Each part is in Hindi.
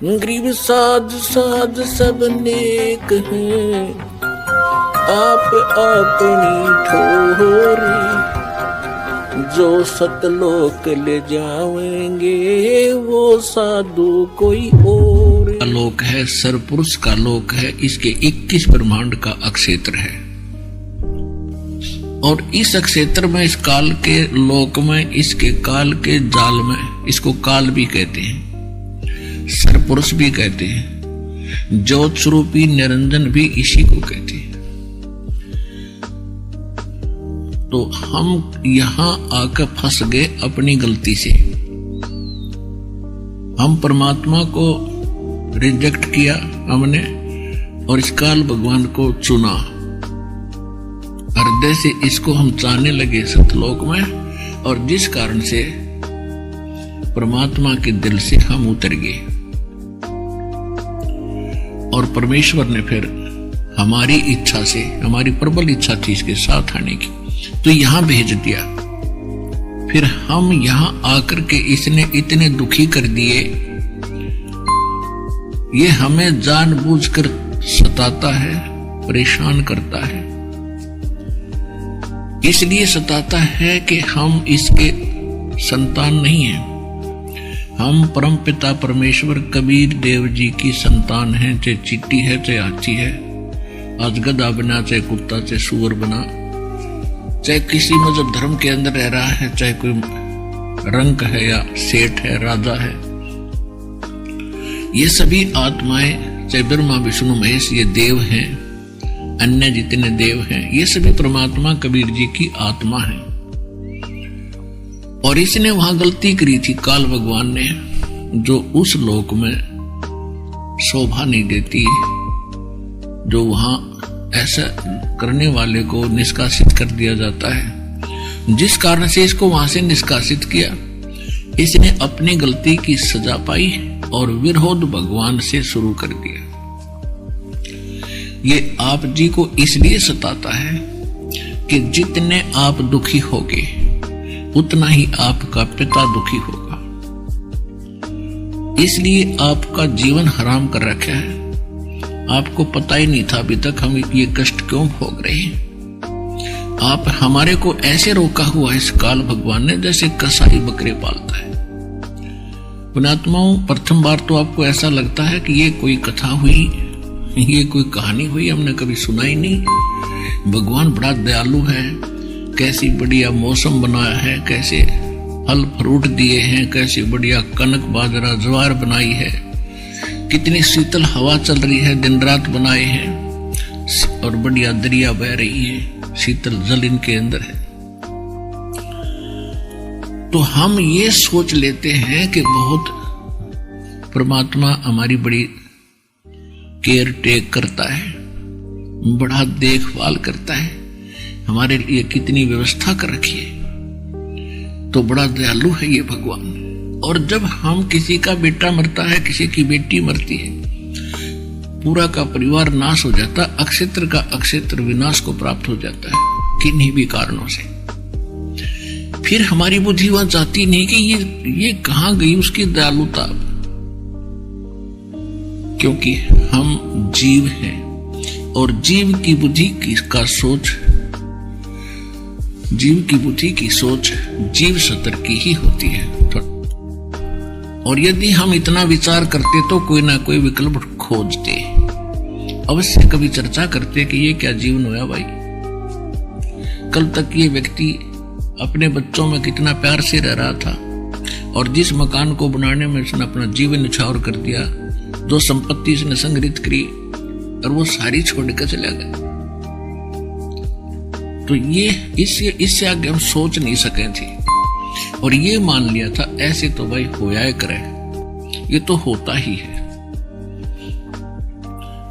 गरीब साध साध सब नेक हैं, आप अपनी ठोरी जो सतलोक ले जाएंगे वो साधु कोई और। लोक है सरपुरुष का लोक है, इसके 21 ब्रह्मांड का अक्षेत्र है और इस अक्षेत्र में इस काल के लोक में इसके काल के जाल में इसको काल भी कहते हैं, सरपुरुष भी कहते हैं, ज्योत स्वरूपी निरंजन भी इसी को कहते हैं। तो हम यहां आकर फंस गए अपनी गलती से। हम परमात्मा को रिजेक्ट किया हमने और इस काल भगवान को चुना। हृदय से इसको हम चाहने लगे सतलोक में और जिस कारण से परमात्मा के दिल से हम उतर गए और परमेश्वर ने फिर हमारी इच्छा से, हमारी प्रबल इच्छा थी इसके साथ आने की, तो यहां भेज दिया। फिर हम यहां आकर के इसने इतने दुखी कर दिए, ये हमें जानबूझकर सताता है, परेशान करता है। इसलिए सताता है कि हम इसके संतान नहीं हैं। हम परम पिता परमेश्वर कबीर देव जी की संतान हैं, चाहे चींटी है चाहे हाथी है, आज गधा बना चाहे कुत्ता चाहे सूअर बना, चाहे किसी मजहब धर्म के अंदर रह रहा है, चाहे कोई रंक है या सेठ है, राजा है, ये सभी आत्माएं, चाहे ब्रह्मा विष्णु महेश ये देव हैं, अन्य जितने देव हैं, ये सभी परमात्मा कबीर जी की आत्मा है। और इसने वहां गलती करी थी काल भगवान ने, जो उस लोक में शोभा नहीं देती, जो वहां ऐसा करने वाले को निष्कासित कर दिया जाता है, जिस कारण से इसको वहां से निष्कासित किया। इसने अपनी गलती की सजा पाई और विरोध भगवान से शुरू कर दिया। ये आप जी को इसलिए सताता है कि जितने आप दुखी होगे उतना ही आपका पिता दुखी होगा, इसलिए आपका जीवन हराम कर रखा है। आपको पता ही नहीं था अभी तक हम ये कष्ट क्यों भोग रहे हैं। आप हमारे को ऐसे रोका हुआ इस काल भगवान ने जैसे कसाई बकरे पालता है। पुण्यात्माओं, प्रथम बार तो आपको ऐसा लगता है कि ये कोई कथा हुई, ये कोई कहानी हुई, हमने कभी सुना ही नहीं। भगवान बड़ा दयालु है, कैसी बढ़िया मौसम बनाया है, कैसे फल फ्रूट दिए हैं, कैसी बढ़िया कनक बाजरा ज्वार बनाई है, कितनी शीतल हवा चल रही है, दिन रात बनाए हैं और बढ़िया दरिया बह रही है, शीतल जल इनके अंदर है। तो हम ये सोच लेते हैं कि बहुत परमात्मा हमारी बड़ी केयर टेक करता है, बड़ा देखभाल करता है, हमारे लिए कितनी व्यवस्था कर रखी है, तो बड़ा दयालु है ये भगवान। और जब हम किसी का बेटा मरता है, किसी की बेटी मरती है, पूरा का परिवार नाश हो जाता, अक्षेत्र का अक्षेत्र विनाश को प्राप्त हो जाता है किन्हीं भी कारणों से। फिर हमारी बुद्धि वहां जाती नहीं कि ये कहां गई उसकी दयालुता, क्योंकि हम जीव हैं और जीव की बुद्धि का सोच, जीव की बुद्धि की सोच जीव सतर की ही होती है। और यदि हम इतना विचार करते तो कोई ना कोई विकल्प खोजते, अवश्य कभी चर्चा करते कि ये क्या जीवन हुआ भाई। कल तक ये व्यक्ति अपने बच्चों में कितना प्यार से रह रहा था और जिस मकान को बनाने में उसने अपना जीवन न्यौछावर कर दिया, जो संपत्ति इसने संग्रहित करी और वो सारी छोड़कर चला गया। तो ये इससे आगे हम सोच नहीं सके थे और ये मान लिया था ऐसे तो भाई होया करे, ये तो होता ही है।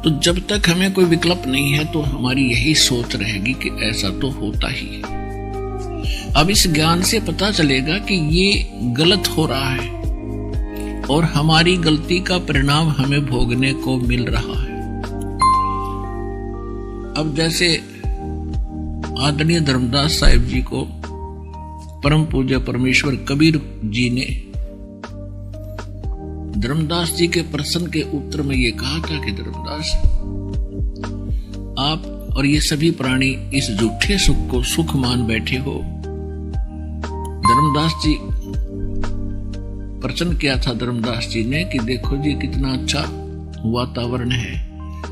तो जब तक हमें कोई विकल्प नहीं है तो हमारी यही सोच रहेगी कि ऐसा तो होता ही है। अब इस ज्ञान से पता चलेगा कि ये गलत हो रहा है और हमारी गलती का परिणाम हमें भोगने को मिल रहा है। अब जैसे आदरणीय धर्मदास साहिब जी को परम पूज्य परमेश्वर कबीर जी ने धर्मदास जी के प्रश्न के उत्तर में ये कहा था कि धर्मदास, आप और ये सभी प्राणी इस झूठे सुख को सुख मान बैठे हो। धर्मदास जी प्रश्न किया था धर्मदास जी ने कि देखो जी कितना अच्छा वातावरण है,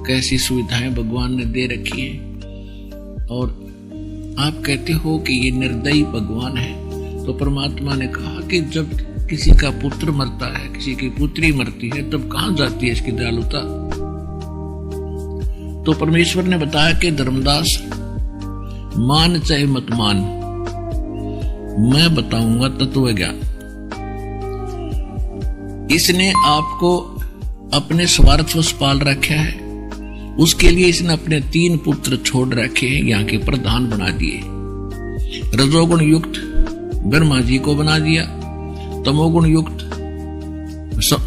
कैसी सुविधाएं भगवान ने दे रखी है, और आप कहते हो कि ये निर्दयी भगवान है। तो परमात्मा ने कहा कि जब किसी का पुत्र मरता है, किसी की पुत्री मरती है, तब कहां जाती है इसकी दयालुता। तो परमेश्वर ने बताया कि धर्मदास मान चाहे मत मान, मैं बताऊंगा तत्व ज्ञान। इसने आपको अपने स्वार्थवश पाल रखा है, उसके लिए इसने अपने 3 पुत्र छोड़ रखे हैं, यहाँ के प्रधान बना दिए। रजोगुण युक्त ब्रह्मा जी को बना दिया, तमोगुण युक्त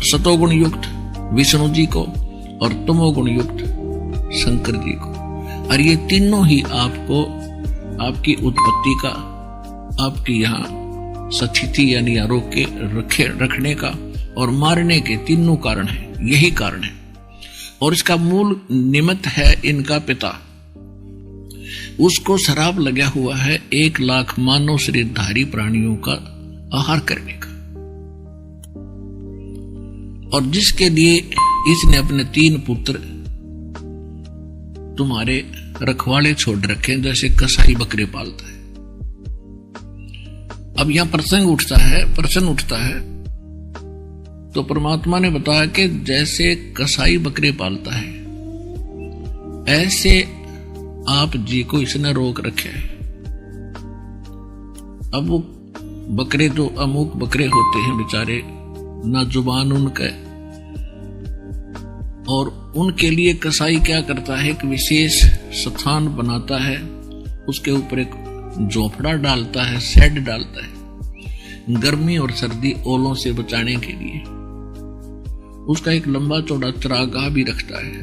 सतोगुण युक्त विष्णु जी को, और तमोगुण युक्त शंकर जी को। और ये तीनों ही आपको आपकी उत्पत्ति का, आपकी यहाँ स्थिति यानी आरोग के रखने का और मारने के तीनों कारण है, यही कारण है। और इसका मूल निमित्त है इनका पिता। उसको शराब लगा हुआ है 1 लाख मानव शरीरधारी प्राणियों का आहार करने का, और जिसके लिए इसने अपने 3 पुत्र तुम्हारे रखवाले छोड़ रखे, जैसे कसाई बकरे पालता है। अब यहां प्रश्न उठता है तो परमात्मा ने बताया कि जैसे कसाई बकरे पालता है, ऐसे आप जी को इसने रोक रखे है। अब वो बकरे जो अमुक बकरे होते हैं बेचारे, ना जुबान उनका, और उनके लिए कसाई क्या करता है, एक विशेष स्थान बनाता है, उसके ऊपर एक झोपड़ा डालता है, शेड डालता है, गर्मी और सर्दी ओलों से बचाने के लिए। उसका एक लंबा चौड़ा चरागाह भी रखता है,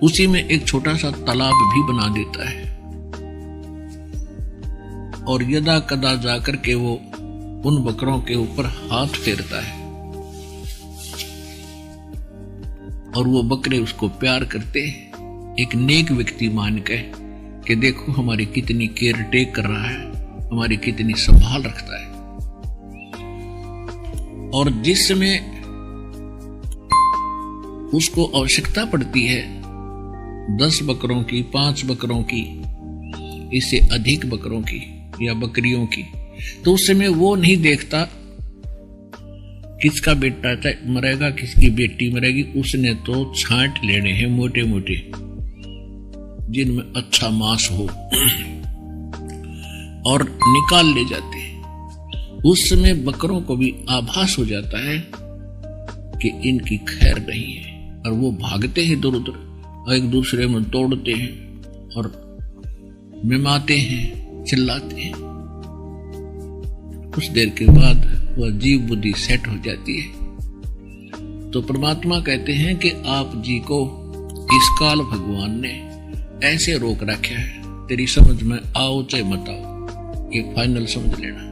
उसी में एक छोटा सा तालाब भी बना देता है, और यदा कदा जाकर के वो उन बकरों के ऊपर हाथ फेरता है, और वो बकरे उसको प्यार करते हैं, एक नेक व्यक्ति मान के कि देखो हमारी कितनी केयर टेक कर रहा है, हमारी कितनी संभाल रखता है। और जिस समय उसको आवश्यकता पड़ती है 10 बकरों की, 5 बकरों की, इससे अधिक बकरों की या बकरियों की, तो उस समय वो नहीं देखता किसका बेटा मरेगा, किसकी बेटी मरेगी। उसने तो छांट लेने हैं मोटे मोटे, जिनमें अच्छा मांस हो, और निकाल ले जाते हैं। उस समय बकरों को भी आभास हो जाता है कि इनकी खैर नहीं है, और वो भागते हैं इधर उधर, और एक दूसरे में तोड़ते हैं और मिमाते हैं, चिल्लाते हैं। कुछ देर के बाद वह जीव बुद्धि सेट हो जाती है। तो परमात्मा कहते हैं कि आप जी को इस काल भगवान ने ऐसे रोक रखा है, तेरी समझ में आओ चाहे मत आओ, ये फाइनल समझ लेना।